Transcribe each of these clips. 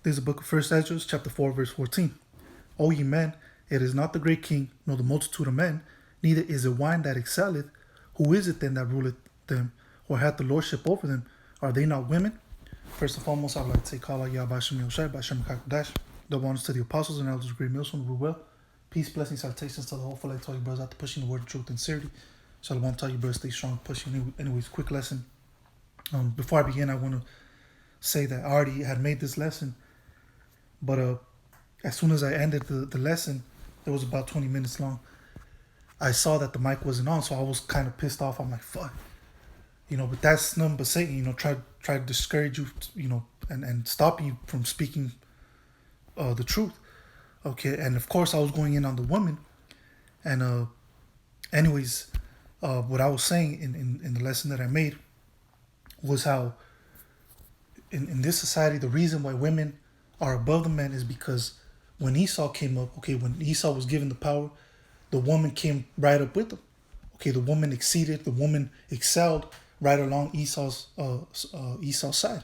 This is the book of First Ezra, chapter 4, verse 14. O ye men, it is not the great king, nor the multitude of men, neither is it wine that excelleth. Who is it then that ruleth them, or hath the lordship over them? Are they not women? First and foremost, I would like to say, Kala Yabashim Yoshai, Bashem Kakudash. Double honors to the apostles and elders of Great Millstone, rule well. Peace, blessings, salutations to the whole full. I tell you, brothers, out there pushing the word of truth and sincerity. Shalom, tell you, brothers, stay strong, pushing. Anyways, quick lesson. Before I begin, I want to say that I already had made this lesson, but as soon as I ended the lesson, it was about 20 minutes long. I saw that the mic wasn't on, so I was kind of pissed off. I'm like, fuck. But that's nothing but Satan, try to discourage you, and stop you from speaking the truth. Okay, and of course I was going in on the woman. And anyways, what I was saying in the lesson that I made was how in this society, the reason why women are above the men is because when Esau came up, when Esau was given the power, the woman came right up with him. The woman excelled right along Esau's side.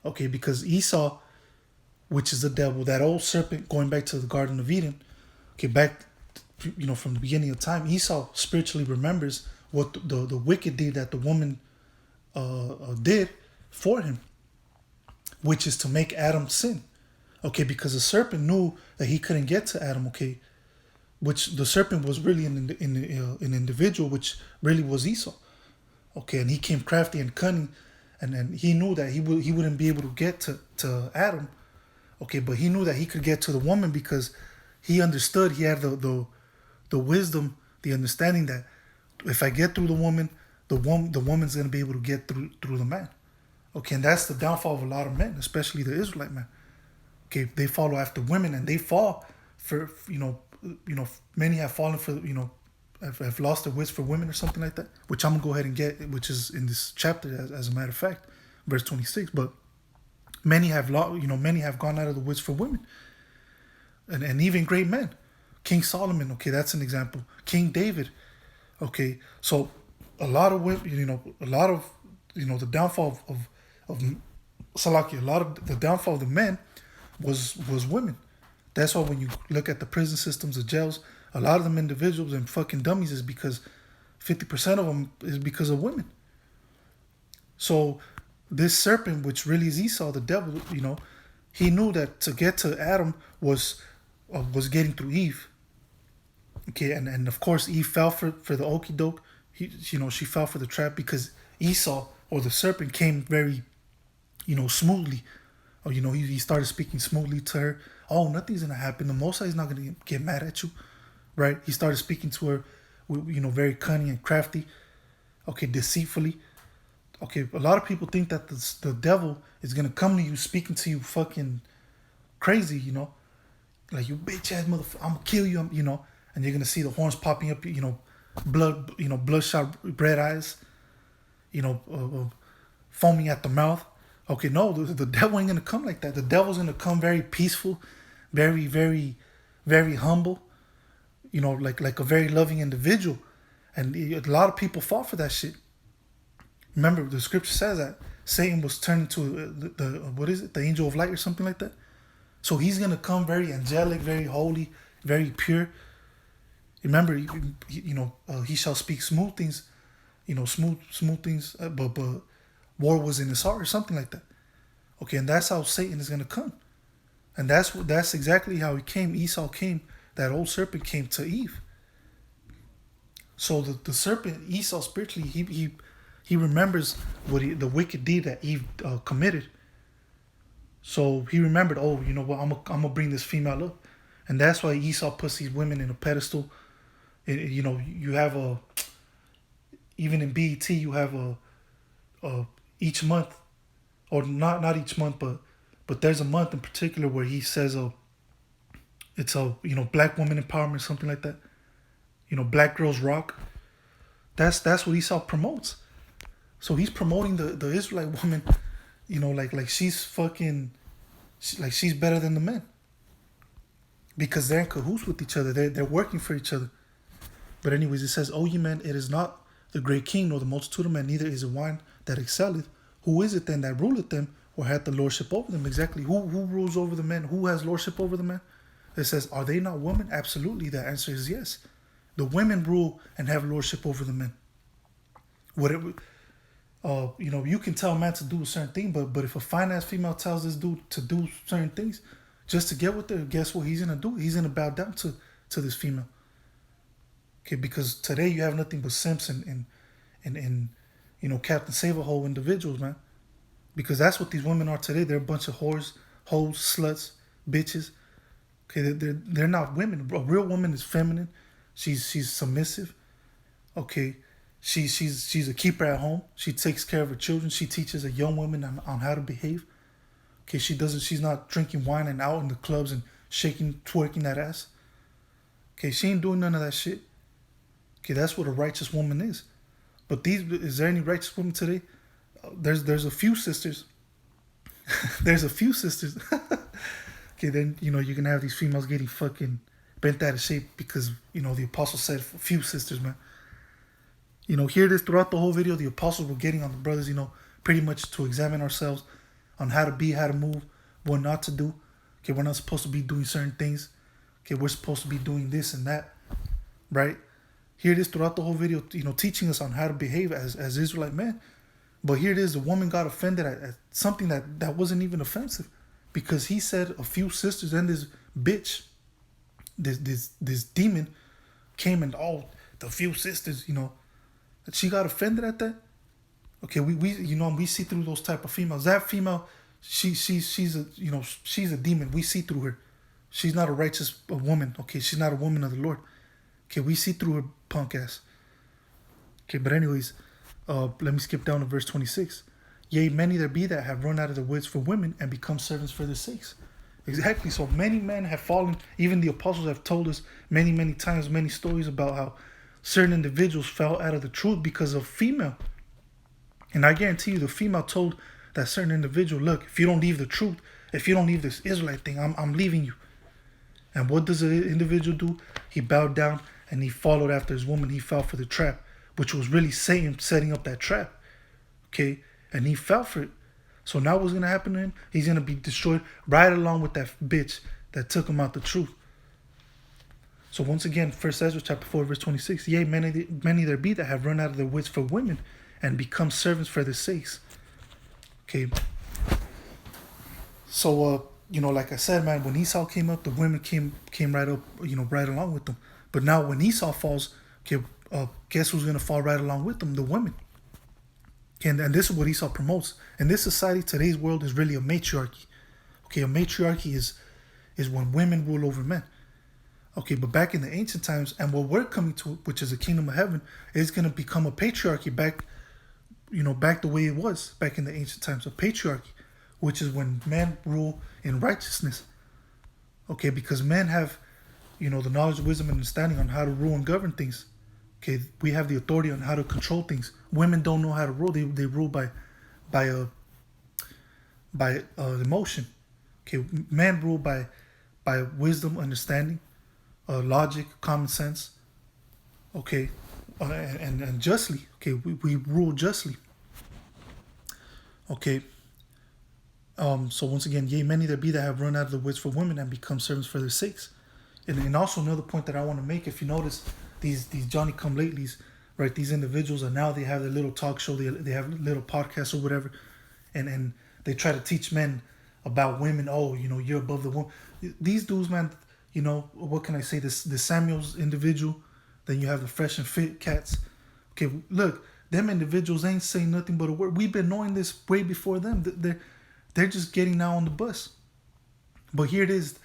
Because Esau, which is the devil, that old serpent, going back to the Garden of Eden, back, from the beginning of time, Esau spiritually remembers what the wicked deed that the woman did for him, which is to make Adam sin. Because the serpent knew that he couldn't get to Adam. Which the serpent was really an individual, which really was Esau. And he came crafty and cunning, and he knew that he wouldn't be able to get to Adam. But he knew that he could get to the woman because he understood. He had the wisdom, the understanding that if I get through the woman, the woman's gonna be able to get through the man. And that's the downfall of a lot of men, especially the Israelite men. They follow after women, and they fall for many have fallen for have lost their wits for women or something like that, which I'm gonna go ahead and get, which is in this chapter as a matter of fact, verse 26. But many have gone out of the woods for women, and even great men. King Solomon, that's an example. King David, so a lot of women, the downfall of Salaki, a lot of the downfall of the men was women. That's why when you look at the prison systems, the jails, a lot of them individuals and fucking dummies is because 50% of them is because of women. So this serpent, which really is Esau, the devil, he knew that to get to Adam was getting through Eve. And of course Eve fell for the okie doke. She fell for the trap because Esau, or the serpent, came very, smoothly. He started speaking smoothly to her. Oh, nothing's gonna happen. The Most High is not gonna get mad at you, right? He started speaking to her, very cunning and crafty. Deceitfully. A lot of people think that the devil is gonna come to you speaking to you fucking crazy, like, you bitch ass motherfucker, I'm gonna kill you, and you're gonna see the horns popping up, bloodshot red eyes, foaming at the mouth. No, the devil ain't gonna come like that. The devil's gonna come very peaceful, very, very, very humble, like a very loving individual. And a lot of people fall for that shit. Remember, the scripture says that Satan was turned into the angel of light or something like that. So he's gonna come very angelic, very holy, very pure. Remember, he shall speak smooth things, smooth things, but war was in his heart or something like that. And that's how Satan is gonna come, and that's exactly how he came. Esau came. That old serpent came to Eve. So the serpent, Esau, spiritually, he remembers the wicked deed that Eve committed. So he remembered, I'm gonna bring this female up, and that's why Esau puts these women in a pedestal. You have even in BET, you have each month, or not each month, but there's a month in particular where he says it's black woman empowerment, something like that. Black girls rock. That's what Esau promotes. So he's promoting the Israelite woman, like she's fucking, like she's better than the men, because they're in cahoots with each other. They're working for each other. But anyways, it says, O ye men, it is not the great king nor the multitude of men, neither is it wine that excelleth. Who is it then that ruleth them, or had the lordship over them. Exactly. Who rules over the men? Who has lordship over the men? It says, are they not women? Absolutely. The answer is yes. The women rule and have lordship over the men. Whatever, you can tell a man to do a certain thing, but if a fine ass female tells this dude to do certain things just to get with her, guess what he's gonna do? He's gonna bow down to this female. Okay, because today you have nothing but simps and Captain Save-A-Hole individuals, man. Because that's what these women are today. They're a bunch of whores, hoes, sluts, bitches. Okay, they're not women. A real woman is feminine. She's submissive. Okay, she's a keeper at home. She takes care of her children. She teaches a young woman on how to behave. Okay, she's not drinking wine and out in the clubs and twerking that ass. Okay, she ain't doing none of that shit. Okay, that's what a righteous woman is. But is there any righteous women today? There's a few sisters. There's a few sisters. Okay, then you're gonna have these females getting fucking bent out of shape because the apostle said a few sisters, man. Here it is throughout the whole video. The apostles were getting on the brothers, pretty much to examine ourselves on how to be, how to move, what not to do. Okay, we're not supposed to be doing certain things. Okay, we're supposed to be doing this and that, right? Here it is throughout the whole video, teaching us on how to behave as Israelite men. But here it is, the woman got offended at something that wasn't even offensive, because he said a few sisters, and this bitch, this demon came and the few sisters, that she got offended at that. Okay, we see through those type of females. That female, she's a demon. We see through her. She's not a righteous woman. Okay, she's not a woman of the Lord. Okay, we see through her punk ass. Okay, but anyways, let me skip down to verse 26. Yea, many there be that have run out of the woods for women and become servants for their sakes. Exactly. So many men have fallen. Even the apostles have told us many, many times, many stories about how certain individuals fell out of the truth because of female. And I guarantee you, the female told that certain individual, look, if you don't leave the truth, if you don't leave this Israelite thing, I'm leaving you. And what does the individual do? He bowed down and he followed after his woman. He fell for the trap, which was really Satan setting up that trap. Okay? And he fell for it. So now what's going to happen to him? He's going to be destroyed right along with that bitch that took him out the truth. So once again, 1 Ezra chapter 4, verse 26. Yea, many there be that have run out of their wits for women and become servants for their sakes. Okay. So, like I said, man, when Esau came up, the women came right up, right along with them. But now when Esau falls, okay, guess who's going to fall right along with them? The women. Okay, and this is what Esau promotes. In this society, today's world is really a matriarchy. Okay, a matriarchy is when women rule over men. Okay, but back in the ancient times, and what we're coming to, which is the kingdom of heaven, is going to become a patriarchy back the way it was back in the ancient times, a patriarchy, which is when men rule in righteousness. Okay, because men have, the knowledge, wisdom, and understanding on how to rule and govern things. Okay, we have the authority on how to control things. Women don't know how to rule. They rule by emotion. Okay, men rule by wisdom, understanding, logic, common sense. Okay, and justly. Okay, we rule justly. Okay. So once again, yea, many there be that have run out of the woods for women and become servants for their sakes. And also another point that I want to make, if you notice, these Johnny come latelys, right? These individuals are now, they have their little talk show, they have little podcasts or whatever, and they try to teach men about women. Oh, you're above the woman. These dudes, man, what can I say? The Samuels individual, then you have the Fresh and Fit cats. Okay, look, them individuals ain't saying nothing but a word. We've been knowing this way before them. They're just getting now on the bus. But here it is.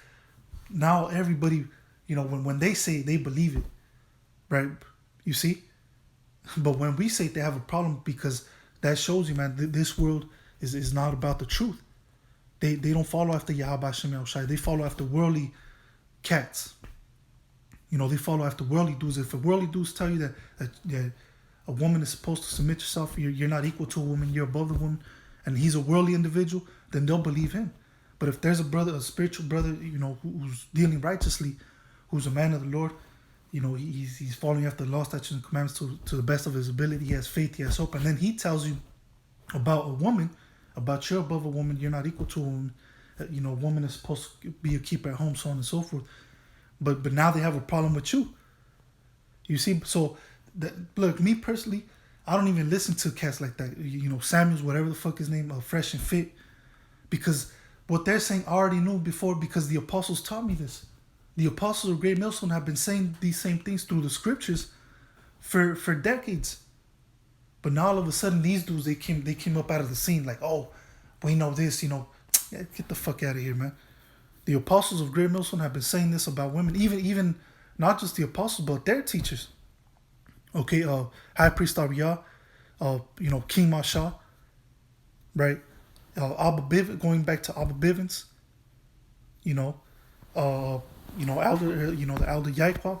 Now everybody, when they say it, they believe it. Right? You see? But when we say it, they have a problem, because that shows you, man, this world is not about the truth. They don't follow after Yahweh Shem Yahushai. They follow after worldly cats. They follow after worldly dudes. If a worldly dudes tell you that a woman is supposed to submit yourself, you're not equal to a woman, you're above the woman, and he's a worldly individual, then they'll believe him. But if there's a spiritual brother, who's dealing righteously, who's a man of the Lord, he's following after the law, statutes, and commandments to the best of his ability. He has faith, he has hope, and then he tells you about a woman, about you're above a woman, you're not equal to a woman. A woman is supposed to be a keeper at home, so on and so forth. But now they have a problem with you. You see, so look, me personally, I don't even listen to cats like that. Samuels, whatever the fuck his name, Fresh and Fit, because what they're saying I already knew before, because the apostles taught me this. The apostles of Great Millstone have been saying these same things through the scriptures for decades. But now all of a sudden these dudes they came up out of the scene like, oh, we know this, Yeah, get the fuck out of here, man. The apostles of Great Millstone have been saying this about women, even not just the apostles, but their teachers. Okay, High Priest Ariyah, King Masha, right? Abba Bivens, going back to Abba Bivens, Elder, the Elder Yaikwa.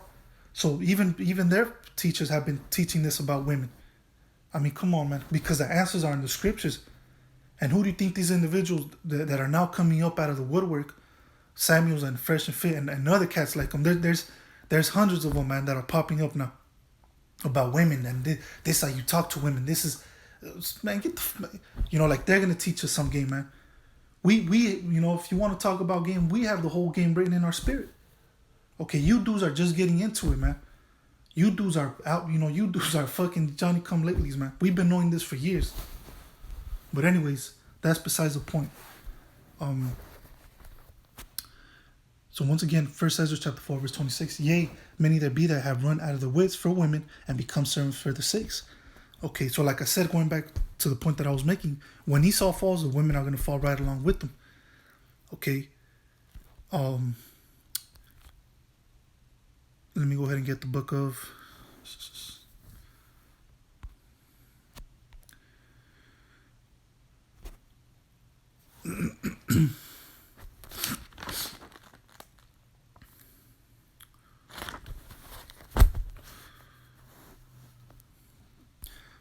So even their teachers have been teaching this about women. I mean, come on, man, because the answers are in the scriptures. And who do you think these individuals that are now coming up out of the woodwork, Samuels and Fresh and Fit and other cats like them, there's hundreds of them, man, that are popping up now about women, and this how you talk to women. This is, man, like they're gonna teach us some game, man. We if you want to talk about game, we have the whole game written in our spirit. Okay, you dudes are just getting into it, man. You dudes are out, you dudes are fucking Johnny come latelys, man. We've been knowing this for years. But anyways, that's besides the point. So once again, 1 Ezra chapter 4, verse 26. Yea, many there be that have run out of the wits for women and become servants for their sakes. Okay, so like I said, going back to the point that I was making, when Esau falls, the women are going to fall right along with them. Okay. Let me go ahead and get the book of...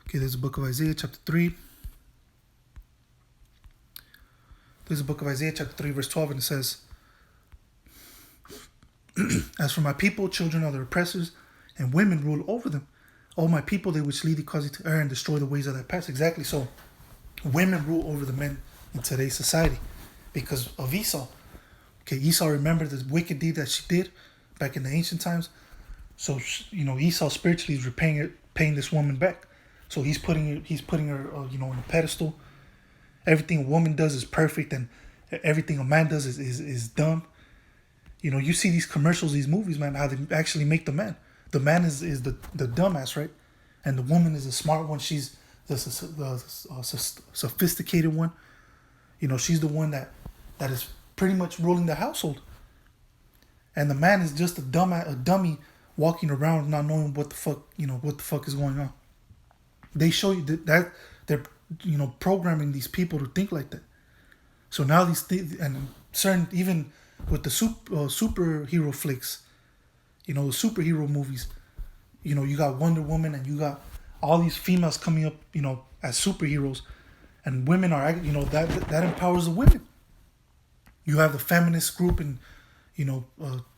Okay, there's a book of Isaiah chapter 3. There's a book of Isaiah chapter 3 verse 12, and it says, As for my people, children are their oppressors, and women rule over them. O my people, they which lead thee cause thee to err and destroy the ways of thy past. Exactly, so women rule over the men in today's society because of Esau. Okay, Esau remembered the wicked deed that she did back in the ancient times. So, Esau spiritually is paying this woman back. So he's putting her, in a pedestal. Everything a woman does is perfect, and everything a man does is dumb. You see these commercials, these movies, man, how they actually make the man. The man is the dumbass, right? And the woman is the smart one. She's the sophisticated one. She's the one that is pretty much ruling the household. And the man is just a dummy walking around not knowing what the fuck is going on. They show you that they're programming these people to think like that. So now these things, and certain, even with the superhero flicks, the superhero movies, you got Wonder Woman and you got all these females coming up, as superheroes, and women are, that empowers the women. You have the feminist group and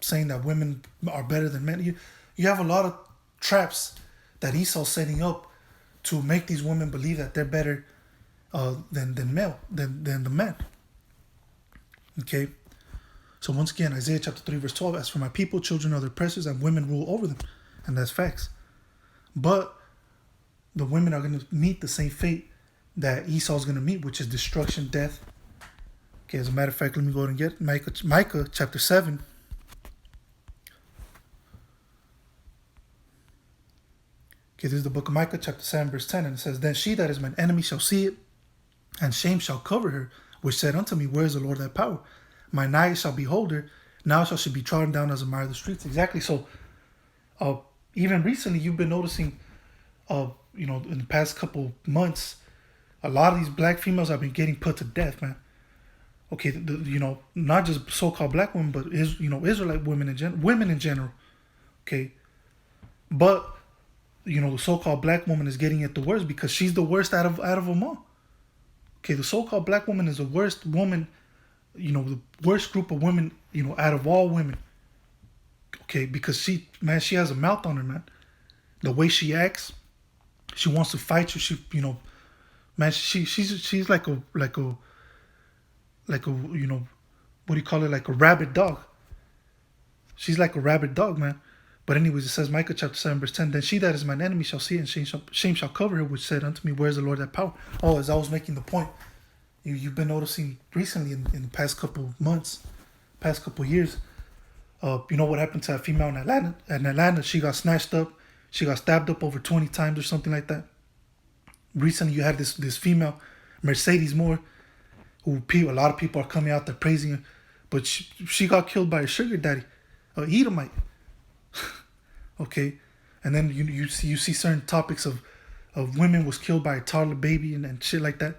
saying that women are better than men. You have a lot of traps that Esau's setting up to make these women believe that they're better than the men. Okay. So once again, Isaiah chapter 3 verse 12, as for my people, children are their oppressors, and women rule over them. And that's facts. But the women are going to meet the same fate that Esau's going to meet, which is destruction, death. Okay, as a matter of fact, let me go ahead and get Micah chapter 7. Okay, this is the book of Micah chapter 7 verse 10, and it says, Then she that is mine enemy shall see it, and shame shall cover her, which said unto me, Where is the Lord thy power? Mine eyes shall behold her, now shall she be trodden down as a mire of the streets. Exactly. So, even recently, you've been noticing, in the past couple months, a lot of these black females have been getting put to death, man. Okay, not just so-called black women, but Israelite women in general. Okay, but the so-called black woman is getting it the worst because she's the worst out of them all. Okay, the so-called black woman is the worst woman. The worst group of women, out of all women. Okay, because she has a mouth on her, man. The way she acts, she wants to fight you. She, Man, she's like a you know, what do you call it, like a rabid dog. She's like a rabid dog, man. But anyways, it says Micah chapter 7 verse 10, then she that is mine enemy shall see it, and shame shall cover her, which said unto me, where is the Lord that power? Oh, as I was making the point, you've been noticing recently in the past couple months, past couple years, you know what happened to that female in Atlanta? In Atlanta, she got snatched up. She got stabbed up over 20 times or something like that. Recently, you had this female, Mercedes Moore, who a lot of people are coming out there praising her, but she got killed by a sugar daddy, a Edomite. Okay, and then you see certain topics of women was killed by a toddler baby and shit like that,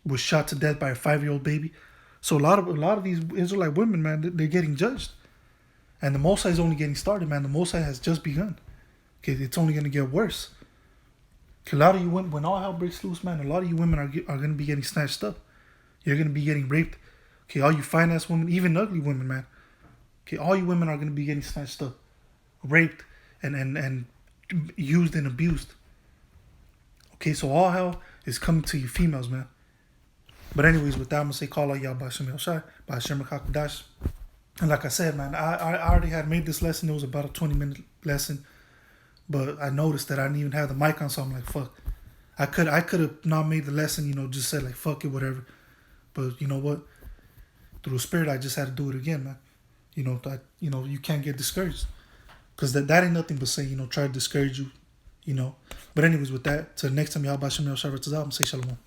was shot to death by a 5-year-old baby. So a lot of these Israelite women, man, they're getting judged, and the Most High is only getting started, man. The Most High has just begun. Okay, it's only gonna get worse. A lot of you women, when all hell breaks loose, man, a lot of you women are gonna be getting snatched up. You're gonna be getting raped. Okay, all you fine ass women, even ugly women, man. Okay, all you women are gonna be getting snatched up, raped, and used and abused. Okay, so all hell is coming to you females, man. But anyways, with that, I'm gonna say call out y'all by Shem Yoshai, by Shem Kakadash. And like I said, man, I already had made this lesson. It was about a 20-minute lesson. But I noticed that I didn't even have the mic on, so I'm like, fuck. I could have not made the lesson, just said like, fuck it, whatever. But you know what? Through spirit, I just had to do it again, man. You can't get discouraged. Because that ain't nothing but saying, try to discourage you, But anyways, with that, till next time, y'all, Bashem, y'all, Shabbat, I'm say shalom.